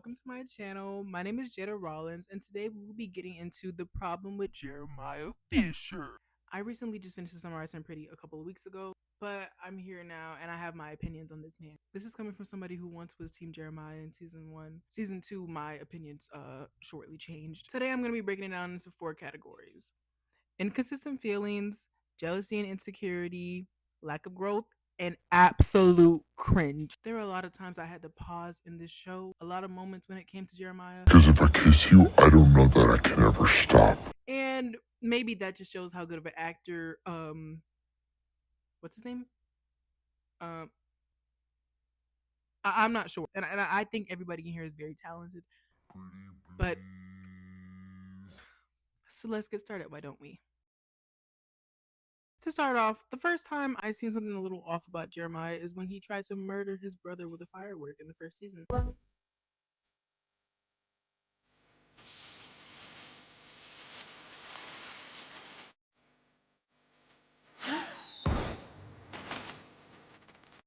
welcome to my channel. My name is Jada Rollins, and today we will be getting into the problem with Jeremiah Fisher. I recently just finished the Summer I Turned Pretty a couple of weeks ago, but I'm here now and I have my opinions on this man. This is coming from somebody who once was Team Jeremiah in season 1. Season 2, my opinions shortly changed. Today I'm going to be breaking it down into 4 categories: inconsistent feelings, jealousy and insecurity, lack of growth, and absolute cringe. There were a lot of times I had to pause in this show, a lot of moments when it came to Jeremiah. Because if I kiss you, I don't know that I can ever stop. And maybe that just shows how good of an actor, what's his name? I'm not sure. And I think everybody in here is very talented. But, so let's get started, why don't we? To start off, the first time I seen something a little off about Jeremiah is when he tried to murder his brother with a firework in the first season.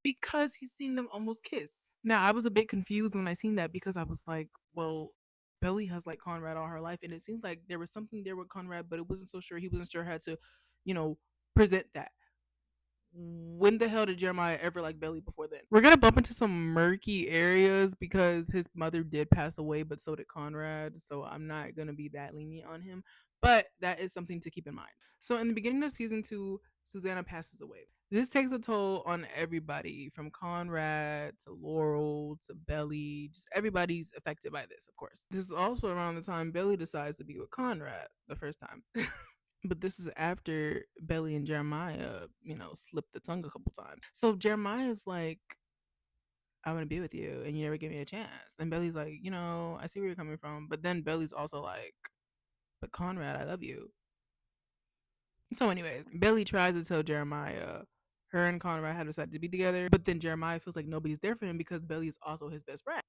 Because he's seen them almost kiss. Now, I was a bit confused when I seen that because I was like, well, Belly has like Conrad all her life, and it seems like there was something there with Conrad, but it wasn't so sure. He wasn't sure how to, present that. When the hell did Jeremiah ever like Belly before then? We're gonna bump into some murky areas because his mother did pass away, but so did Conrad. So I'm not gonna be that lenient on him. But that is something to keep in mind. So in the beginning of season 2, Susanna passes away. This takes a toll on everybody from Conrad to Laurel to Belly. Just everybody's affected by this, of course. This is also around the time Belly decides to be with Conrad the first time. But this is after Belly and Jeremiah, slipped the tongue a couple times. So Jeremiah's like, I want to be with you, and you never give me a chance. And Belly's like, I see where you're coming from. But then Belly's also like, but Conrad, I love you. So, anyways, Belly tries to tell Jeremiah her and Conrad had decided to be together, but then Jeremiah feels like nobody's there for him because Belly is also his best friend.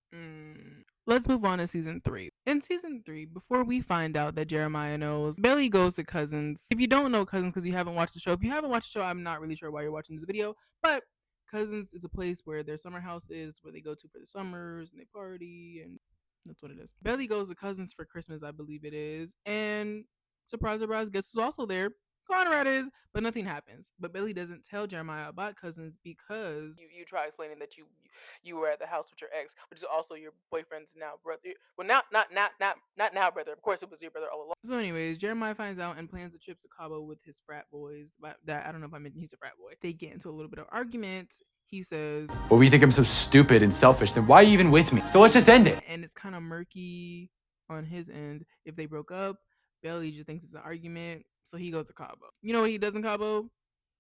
Let's move on to season 3. In season 3, before we find out that Jeremiah knows, Belly goes to Cousins. If you don't know Cousins because you haven't watched the show, if you haven't watched the show, I'm not really sure why you're watching this video, but Cousins is a place where their summer house is, where they go to for the summers and they party, and that's what it is. Belly goes to Cousins for Christmas, I believe it is, and surprise, surprise, guess who's also there? Conrad is, but nothing happens. But Billy doesn't tell Jeremiah about Cousins because you try explaining that you were at the house with your ex, which is also your boyfriend's now brother. Well, not now brother. Of course, it was your brother all along. So, anyways, Jeremiah finds out and plans a trip to Cabo with his frat boys. But that I don't know if I mentioned he's a frat boy. They get into a little bit of argument. He says, "Well, if you think I'm so stupid and selfish, then why are you even with me? So let's just end it." And it's kind of murky on his end if they broke up. Belly just thinks it's an argument, so he goes to Cabo. You know what he does in Cabo?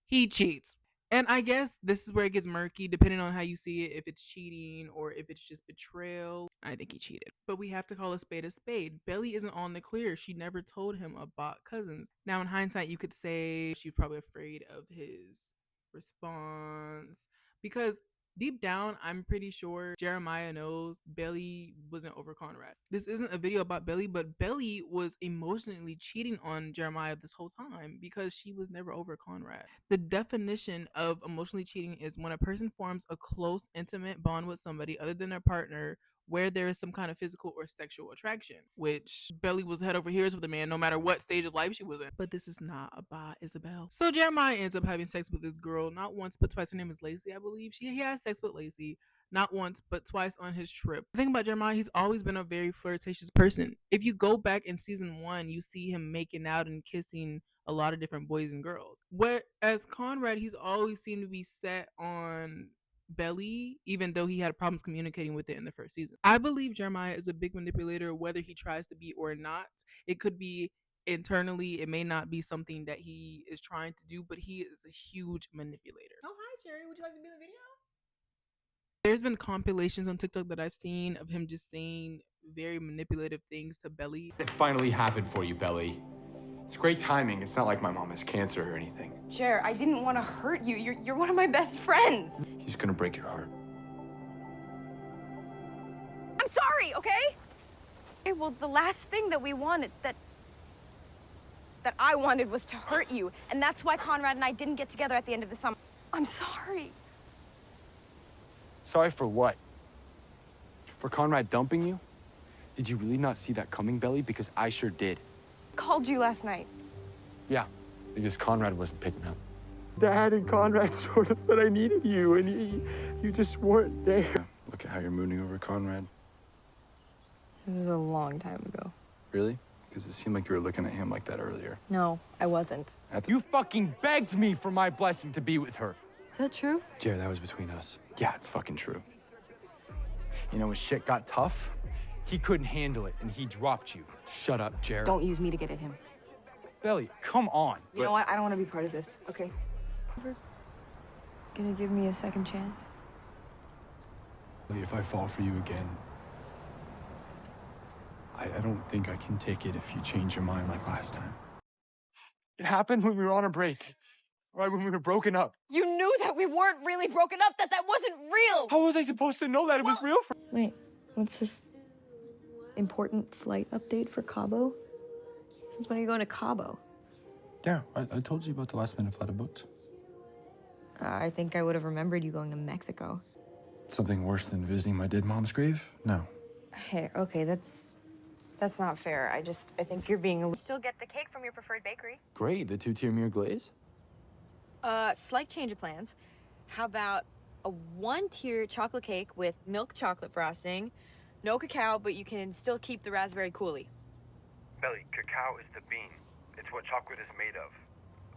He cheats. And I guess this is where it gets murky, depending on how you see it, if it's cheating or if it's just betrayal. I think he cheated. But we have to call a spade a spade. Belly isn't on the clear. She never told him about Cousins. Now, in hindsight, you could say she's probably afraid of his response because deep down, I'm pretty sure Jeremiah knows Belly wasn't over Conrad. This isn't a video about Belly, but Belly was emotionally cheating on Jeremiah this whole time because she was never over Conrad. The definition of emotionally cheating is when a person forms a close, intimate bond with somebody other than their partner where there is some kind of physical or sexual attraction, which Belly was head over heels with the man no matter what stage of life she was in. But this is not about Isabel. So Jeremiah ends up having sex with this girl not once but twice. Her name is Lacey, I believe. He has sex with Lacey not once but twice on his trip. The thing about Jeremiah, he's always been a very flirtatious person. If you go back in season 1, you see him making out and kissing a lot of different boys and girls. Whereas Conrad, he's always seemed to be set on Belly, even though he had problems communicating with it in the first season. I believe Jeremiah is a big manipulator, whether he tries to be or not. It could be internally, it may not be something that he is trying to do, but he is a huge manipulator. Oh, hi, Jerry. Would you like to be in the video? There's been compilations on TikTok that I've seen of him just saying very manipulative things to Belly. It finally happened for you, Belly. It's great timing. It's not like my mom has cancer or anything. Jer, I didn't want to hurt you. You're one of my best friends. He's gonna break your heart. I'm sorry, okay? Okay, well, the last thing that we wanted, that I wanted was to hurt you. And that's why Conrad and I didn't get together at the end of the summer. I'm sorry. Sorry for what? For Conrad dumping you? Did you really not see that coming, Belly? Because I sure did. Called you last night. Yeah, because Conrad wasn't picking up. Dad and Conrad sort of said I needed you, and you just weren't there. Look at how you're mooning over Conrad. It was a long time ago. Really? Because it seemed like you were looking at him like that earlier. No, I wasn't. You fucking begged me for my blessing to be with her. Is that true? Jared, that was between us. Yeah, it's fucking true. You know, when shit got tough, he couldn't handle it, and he dropped you. Shut up, Jared. Don't use me to get at him. Belly, come on. You know what? I don't want to be part of this, okay? Gonna give me a second chance? If I fall for you again, I don't think I can take it if you change your mind like last time. It happened when we were on a break. Right, when we were broken up. You knew that we weren't really broken up, that wasn't real! How was I supposed to know that it was real for— Wait, what's this important flight update for Cabo? Since when are you going to Cabo? Yeah, I told you about the last minute flight I booked. I think I would have remembered you going to Mexico. Something worse than visiting my dead mom's grave? No. Hey, okay, that's not fair. I think you're being a... Still get the cake from your preferred bakery. Great, the 2-tier mirror glaze? Slight change of plans. How about a 1-tier chocolate cake with milk chocolate frosting? No cacao, but you can still keep the raspberry coulis. Belly, cacao is the bean. It's what chocolate is made of.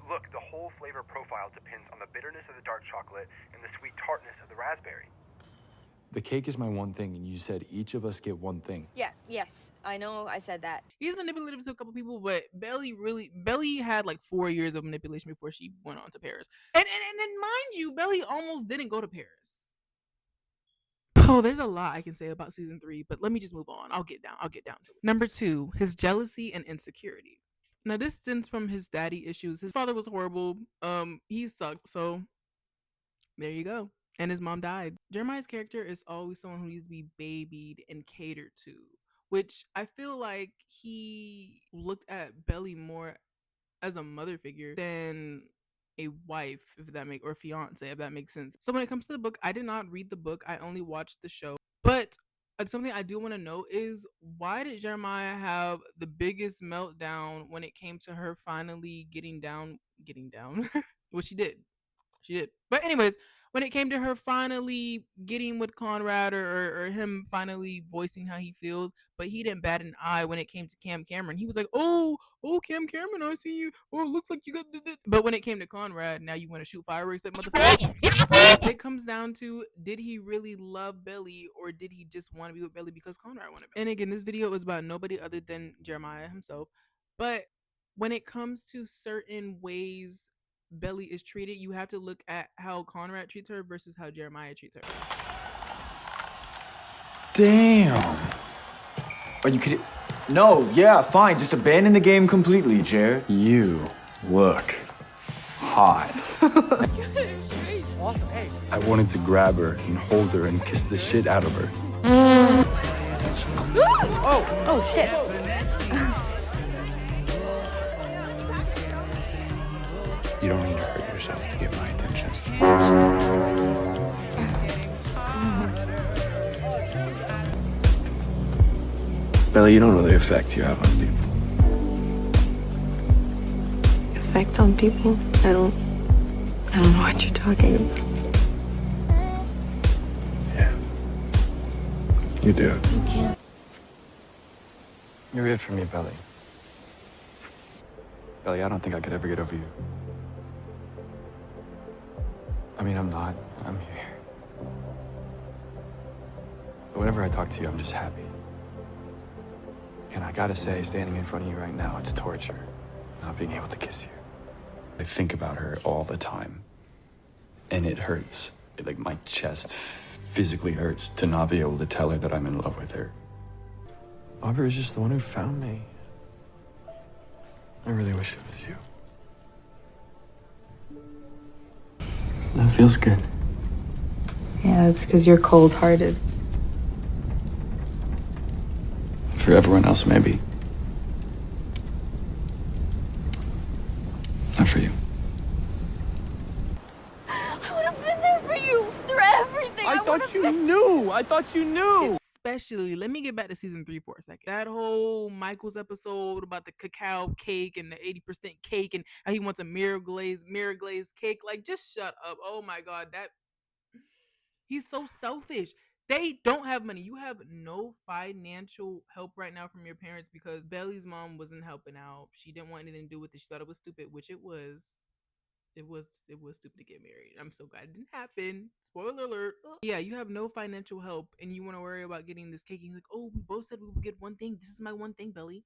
Look, the whole flavor profile depends on the bitterness of the dark chocolate and the sweet tartness of the raspberry. The cake is my one thing, and you said each of us get one thing. Yeah, yes, I know I said that. He's manipulative to a couple people, but Belly had like 4 years of manipulation before she went on to Paris. And then mind you, Belly almost didn't go to Paris. Oh, there's a lot I can say about season 3, but let me just move on. I'll get down to it. Number 2, his jealousy and insecurity. Now this stems from his daddy issues. His father was horrible. He sucked. So there you go. And his mom died. Jeremiah's character is always someone who needs to be babied and catered to, which I feel like he looked at Belly more as a mother figure than a wife, or fiance, if that makes sense. So when it comes to the book, I did not read the book. I only watched the show. But something I do want to know is, why did Jeremiah have the biggest meltdown when it came to her finally getting down? Well, she did. But anyways, when it came to her finally getting with Conrad, or him finally voicing how he feels, but he didn't bat an eye when it came to Cam Cameron. He was like, oh, Cam Cameron, I see you. Oh, it looks like you got it. But when it came to Conrad, now you want to shoot fireworks at motherfucker. It comes down to, did he really love Belly, or did he just want to be with Belly because Conrad wanted Belly? And again, this video is about nobody other than Jeremiah himself. But when it comes to certain ways Belly is treated, you have to look at how Conrad treats her versus how Jeremiah treats her. Damn. Are you kidding? No, yeah, fine. Just abandon the game completely, Jared. You look hot. Awesome, hey. I wanted to grab her and hold her and kiss the shit out of her. Oh, shit. You don't need to hurt yourself to get my attention. Belly, you don't know the effect you have on people. Effect on people? I don't know what you're talking about. Yeah. You do. You're it for me, Belly. Belly, I don't think I could ever get over you. I mean, I'm not. I'm here. But whenever I talk to you, I'm just happy. And I gotta say, standing in front of you right now, it's torture, not being able to kiss you. I think about her all the time, and it hurts. Like, my chest physically hurts to not be able to tell her that I'm in love with her. Aubrey is just the one who found me. I really wish it was you. That feels good. Yeah, that's because you're cold-hearted. For everyone else, maybe. Not for you. I would have been there for you through everything. I thought you knew. especially, let me get back to season 3 for a second. That whole Michael's episode about the cacao cake and the 80% cake and how he wants a mirror glazed cake. Like, just shut up. Oh my god, that he's so selfish. They don't have money. You have no financial help right now from your parents because Belly's mom wasn't helping out. She didn't want anything to do with it. She thought it was stupid, which it was. It was stupid to get married. I'm so glad it didn't happen. Spoiler alert. Yeah, you have no financial help and you want to worry about getting this cake. He's like, oh, we both said we would get one thing. This is my one thing, Belly.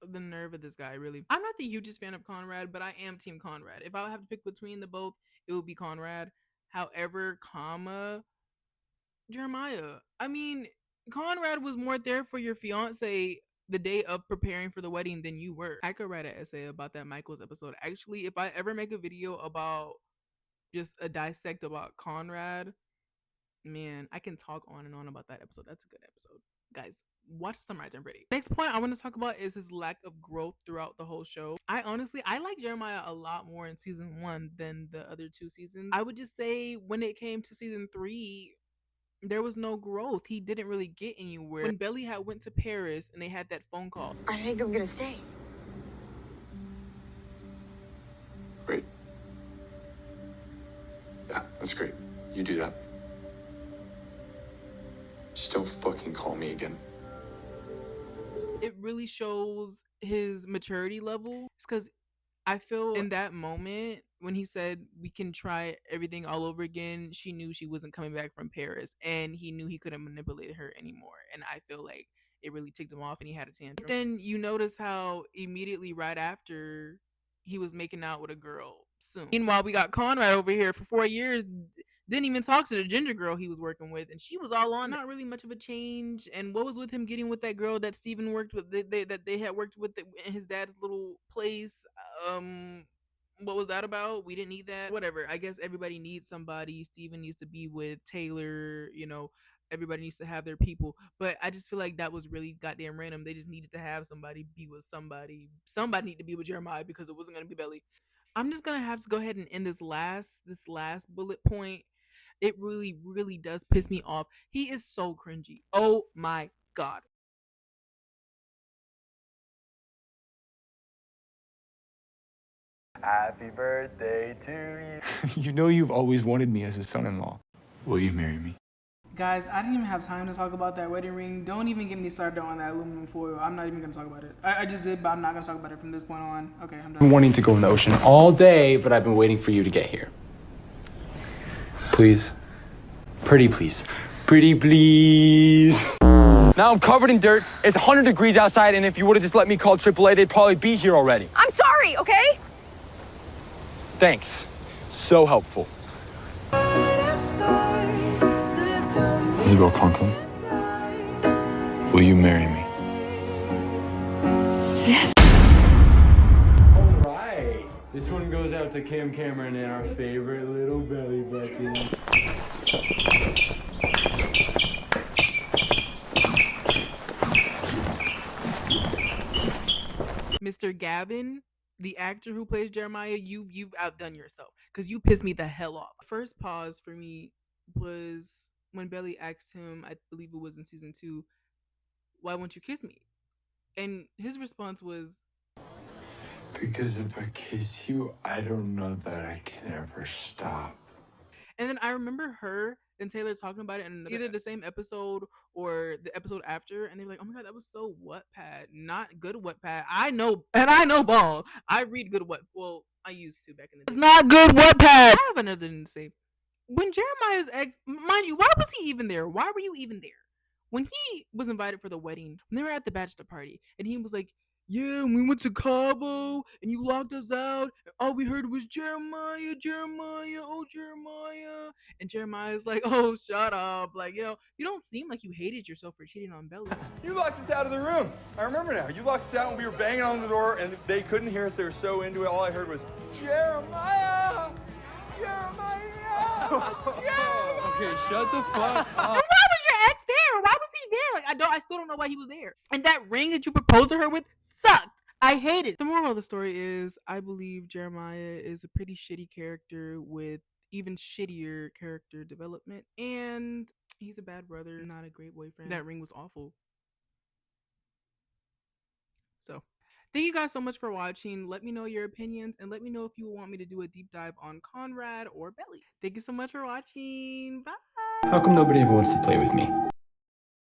The nerve of this guy, really. I'm not the hugest fan of Conrad, but I am Team Conrad. If I have to pick between the both, it would be Conrad. However, Jeremiah. I mean, Conrad was more there for your fiance the day of preparing for the wedding than you were. I could write an essay about that Michael's episode. Actually, if I ever make a video about just a dissect about Conrad, man, I can talk on and on about that episode. That's a good episode. Guys, watch Sunrise and Pretty. Next point I want to talk about is his lack of growth throughout the whole show. I like Jeremiah a lot more in season 1 than the other 2 seasons. I would just say when it came to season 3, there was no growth. He didn't really get anywhere. When Belly had went to Paris and they had that phone call. I think I'm gonna stay. Great. Yeah, that's great. You do that. Just don't fucking call me again. It really shows his maturity level. It's because I feel in that moment when he said we can try everything all over again, she knew she wasn't coming back from Paris and he knew he couldn't manipulate her anymore. And I feel like it really ticked him off and he had a tantrum. Then you notice how immediately right after he was making out with a girl soon. Meanwhile, we got Conrad over here for 4 years, didn't even talk to the ginger girl he was working with, and she was all on. Not really much of a change. And what was with him getting with that girl that Steven worked with, that they had worked with in his dad's little place? What was that about? We didn't need that. Whatever. I guess everybody needs somebody. Steven needs to be with Taylor. Everybody needs to have their people. But I just feel like that was really goddamn random. They just needed to have somebody be with somebody. Somebody needed to be with Jeremiah because it wasn't gonna be Belly. I'm just gonna have to go ahead and end this last bullet point. It really, really does piss me off. He is so cringy. Oh my god. Happy birthday to you. You know you've always wanted me as a son-in-law. Will you marry me? Guys, I didn't even have time to talk about that wedding ring. Don't even get me started on that aluminum foil. I'm not even gonna talk about it. I just did, but I'm not gonna talk about it from this point on. Okay, I'm done. I've been wanting to go in the ocean all day, but I've been waiting for you to get here. Please. Pretty please. Pretty please. Now I'm covered in dirt. It's 100 degrees outside, and if you would have just let me call AAA, they'd probably be here already. I'm sorry, okay? Thanks. So helpful. Isabel Conklin, will you marry me? All right. This one goes out to Cam Cameron and our favorite little belly button. Mr. Gavin, the actor who plays Jeremiah, you've outdone yourself because you pissed me the hell off. First pause for me was when Belly asked him, I believe it was in season 2, why won't you kiss me? And his response was, Because if I kiss you, I don't know that I can ever stop. and then I remember her and Taylor talking about it in either the same episode or the episode after, and they were like, "Oh my god, that was so Wattpad, not good Wattpad." I know ball. I read good Well, I used to back in the day. It's not good Wattpad. I have another thing to say. When Jeremiah's ex, mind you, why was he even there? Why were you even there? When he was invited for the wedding, when they were at the bachelor party, and he was like, yeah, we went to Cabo, and you locked us out, and all we heard was Jeremiah, oh Jeremiah. And Jeremiah's like, oh, shut up. Like, you don't seem like you hated yourself for cheating on Belly. You locked us out of the room. I remember now. You locked us out when we were banging on the door, and they couldn't hear us. They were so into it. All I heard was, Jeremiah! Jeremiah! Jeremiah! Okay, shut the fuck up. Why was your ex there? Why was he there? Like, I still don't know why he was there. And that ring that you proposed to her with sucked. I hate it. The moral of the story is, I believe Jeremiah is a pretty shitty character with even shittier character development. And he's a bad brother, not a great boyfriend. That ring was awful. So thank you guys so much for watching. Let me know your opinions and let me know if you want me to do a deep dive on Conrad or Belly. Thank you so much for watching. Bye. How come nobody ever wants to play with me?